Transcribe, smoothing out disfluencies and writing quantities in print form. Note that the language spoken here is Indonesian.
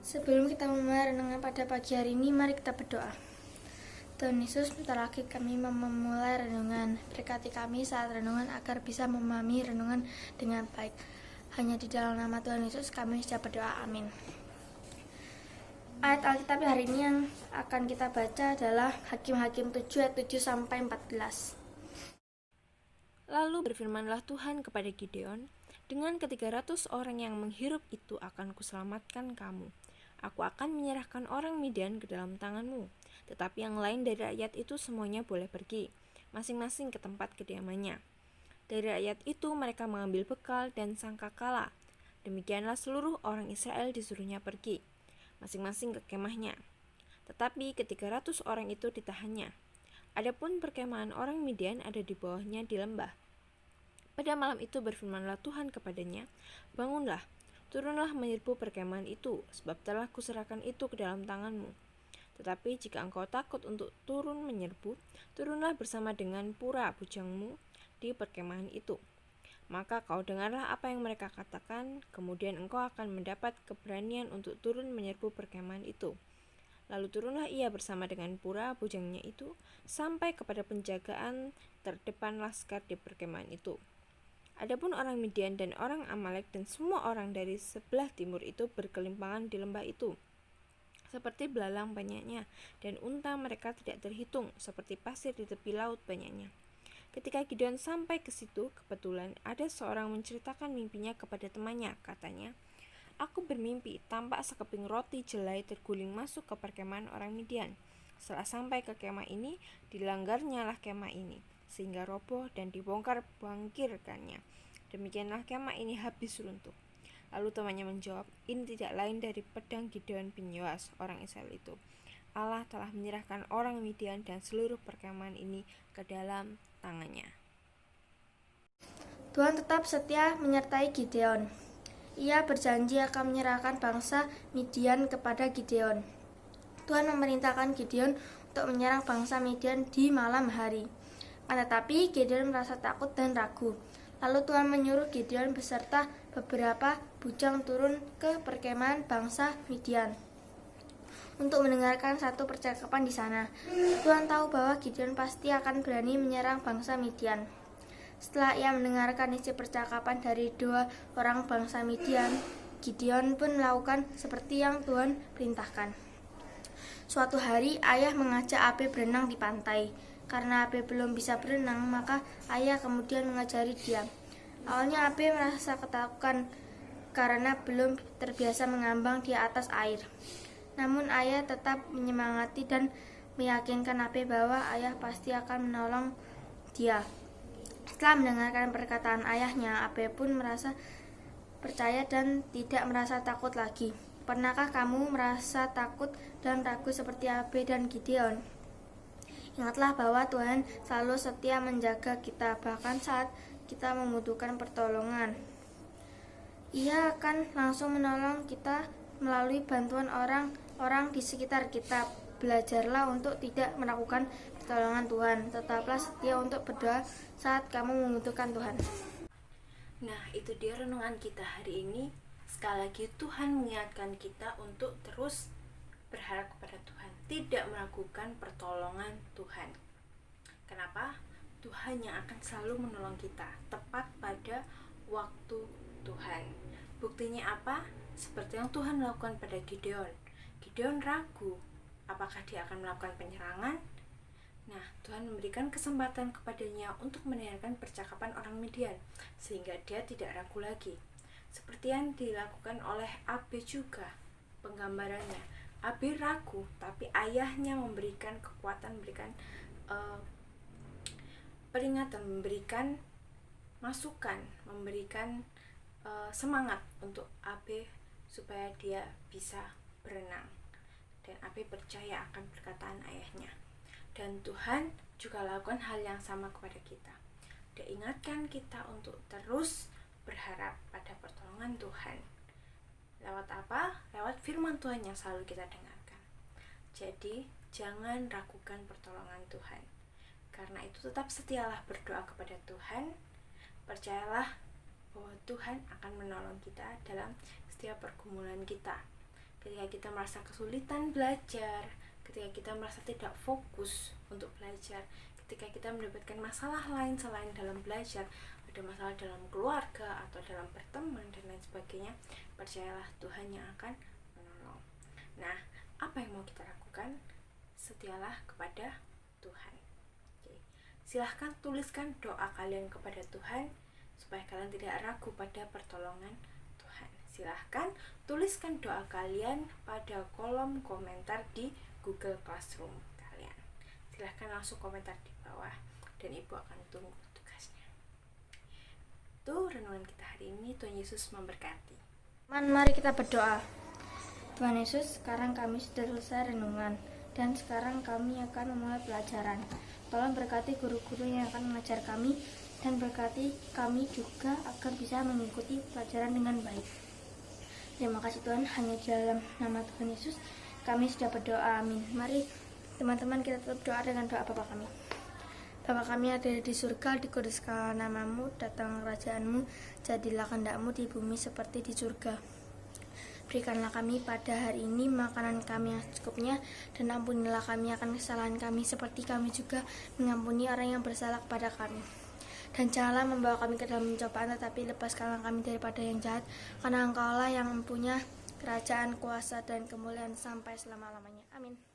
Sebelum kita memulai renungan pada pagi hari ini, mari kita berdoa. Tuhan Yesus, bentar lagi kami memulai renungan. Berkati kami saat renungan agar bisa memahami renungan dengan baik. Hanya di dalam nama Tuhan Yesus kami sudah berdoa. Amin. Ayat Alkitab hari ini yang akan kita baca adalah Hakim-Hakim 7 ayat 7-14. Lalu berfirmanlah Tuhan kepada Gideon, dengan ke-300 orang yang menghirup itu akan kuselamatkan kamu. Aku akan menyerahkan orang Midian ke dalam tanganmu. Tetapi yang lain dari rakyat itu semuanya boleh pergi, masing-masing ke tempat kediamannya. Dari rakyat itu mereka mengambil bekal dan sangkakala. Demikianlah seluruh orang Israel disuruhnya pergi, masing-masing ke kemahnya. Tetapi ke-300 orang itu ditahannya. Adapun perkemahan orang Midian ada di bawahnya di lembah. Pada malam itu berfirmanlah Tuhan kepadanya, bangunlah, turunlah menyerbu perkemahan itu, sebab telah kuserahkan itu ke dalam tanganmu. Tetapi jika engkau takut untuk turun menyerbu, turunlah bersama dengan pura bujangmu di perkemahan itu. Maka kau dengarlah apa yang mereka katakan, kemudian engkau akan mendapat keberanian untuk turun menyerbu perkemahan itu. Lalu turunlah ia bersama dengan pura bujangnya itu, sampai kepada penjagaan terdepan laskar di perkemahan itu. Adapun orang Midian dan orang Amalek dan semua orang dari sebelah timur itu berkelimpangan di lembah itu, seperti belalang banyaknya, dan unta mereka tidak terhitung, seperti pasir di tepi laut banyaknya. Ketika Gideon sampai ke situ, kebetulan ada seorang menceritakan mimpinya kepada temannya. Katanya, aku bermimpi, tampak sekeping roti jelai terguling masuk ke perkemahan orang Midian. Setelah sampai ke kemah ini, dilanggarnyalah kemah ini, sehingga roboh dan dibongkar bangkirkannya. Demikianlah kemah ini habis runtuh. Lalu temannya menjawab, ini tidak lain dari pedang Gideon bin Yoas, orang Israel itu. Allah telah menyerahkan orang Midian dan seluruh perkemahan ini ke dalam tangannya. Tuhan tetap setia menyertai Gideon. Ia berjanji akan menyerahkan bangsa Midian kepada Gideon. Tuhan memerintahkan Gideon untuk menyerang bangsa Midian di malam hari. Tetapi Gideon merasa takut dan ragu. Lalu Tuhan menyuruh Gideon beserta beberapa bujang turun ke perkemahan bangsa Midian untuk mendengarkan satu percakapan di sana. Tuhan tahu bahwa Gideon pasti akan berani menyerang bangsa Midian. Setelah ia mendengarkan isi percakapan dari dua orang bangsa Midian, Gideon pun melakukan seperti yang Tuhan perintahkan. Suatu hari ayah mengajak Abe berenang di pantai. Karena Abe belum bisa berenang, maka ayah kemudian mengajari dia. Awalnya Abe merasa ketakutan karena belum terbiasa mengambang di atas air. Namun ayah tetap menyemangati dan meyakinkan Abe bahwa ayah pasti akan menolong dia. Setelah mendengarkan perkataan ayahnya, Abe pun merasa percaya dan tidak merasa takut lagi. Pernahkah kamu merasa takut dan ragu seperti Abe dan Gideon? Ingatlah bahwa Tuhan selalu setia menjaga kita, bahkan saat kita membutuhkan pertolongan. Ia akan langsung menolong kita melalui bantuan orang-orang di sekitar kita. Belajarlah untuk tidak melakukan pertolongan Tuhan. Tetaplah setia untuk berdoa saat kamu membutuhkan Tuhan. Nah, itu dia renungan kita hari ini. Sekali lagi Tuhan mengingatkan kita untuk terus berharap kepada Tuhan, tidak meragukan pertolongan Tuhan. Kenapa? Tuhan yang akan selalu menolong kita tepat pada waktu Tuhan. Buktinya apa? Seperti yang Tuhan lakukan pada Gideon. Gideon ragu apakah dia akan melakukan penyerangan. Nah, Tuhan memberikan kesempatan kepadanya untuk mendengarkan percakapan orang Midian, sehingga dia tidak ragu lagi. Seperti yang dilakukan oleh Abe juga, penggambarannya. Abe ragu, tapi ayahnya memberikan kekuatan, memberikan peringatan, memberikan masukan, memberikan semangat untuk Abe supaya dia bisa berenang. Dan Abe percaya akan perkataan ayahnya. Dan Tuhan juga lakukan hal yang sama kepada kita. Dia ingatkan kita untuk terus berharap pada pertolongan Tuhan. Lewat apa? Lewat firman Tuhan yang selalu kita dengarkan. Jadi, jangan ragukan pertolongan Tuhan. Karena itu tetap setialah berdoa kepada Tuhan. Percayalah bahwa Tuhan akan menolong kita dalam setiap pergumulan kita. ketika kita merasa kesulitan belajar, ketika kita merasa tidak fokus untuk belajar, ketika kita mendapatkan masalah lain selain dalam belajar, ada masalah dalam keluarga atau dalam berteman dan lain sebagainya, percayalah Tuhan yang akan menolong. Nah, apa yang mau kita lakukan? Setialah kepada Tuhan. Oke. Silahkan tuliskan doa kalian kepada Tuhan supaya kalian tidak ragu pada pertolongan Tuhan. Silahkan tuliskan doa kalian pada kolom komentar di Google Classroom kalian. Silahkan langsung komentar di bawah dan Ibu akan tunggu tugasnya. Itu renungan kita hari ini. Tuhan Yesus memberkati. Mari kita berdoa. Tuhan Yesus, sekarang kami sudah selesai renungan dan sekarang kami akan memulai pelajaran. Tolong berkati guru-guru yang akan mengajar kami dan berkati kami juga agar bisa mengikuti pelajaran dengan baik. Terima kasih Tuhan, hanya di dalam nama Tuhan Yesus kami sudah berdoa, amin. Mari teman-teman kita tetap doa dengan doa Bapa kami. Bapa kami ada di surga, dikuduskanlah namamu, datang kerajaanmu, jadilah kehendakmu di bumi seperti di surga. Berikanlah kami pada hari ini makanan kami yang secukupnya, dan ampunilah kami akan kesalahan kami seperti kami juga mengampuni orang yang bersalah kepada kami. Dan janganlah membawa kami ke dalam pencobaan, tetapi lepaskanlah kami daripada yang jahat, karena Engkaulah yang mempunyai kerajaan, kuasa, dan kemuliaan sampai selama-lamanya. Amin.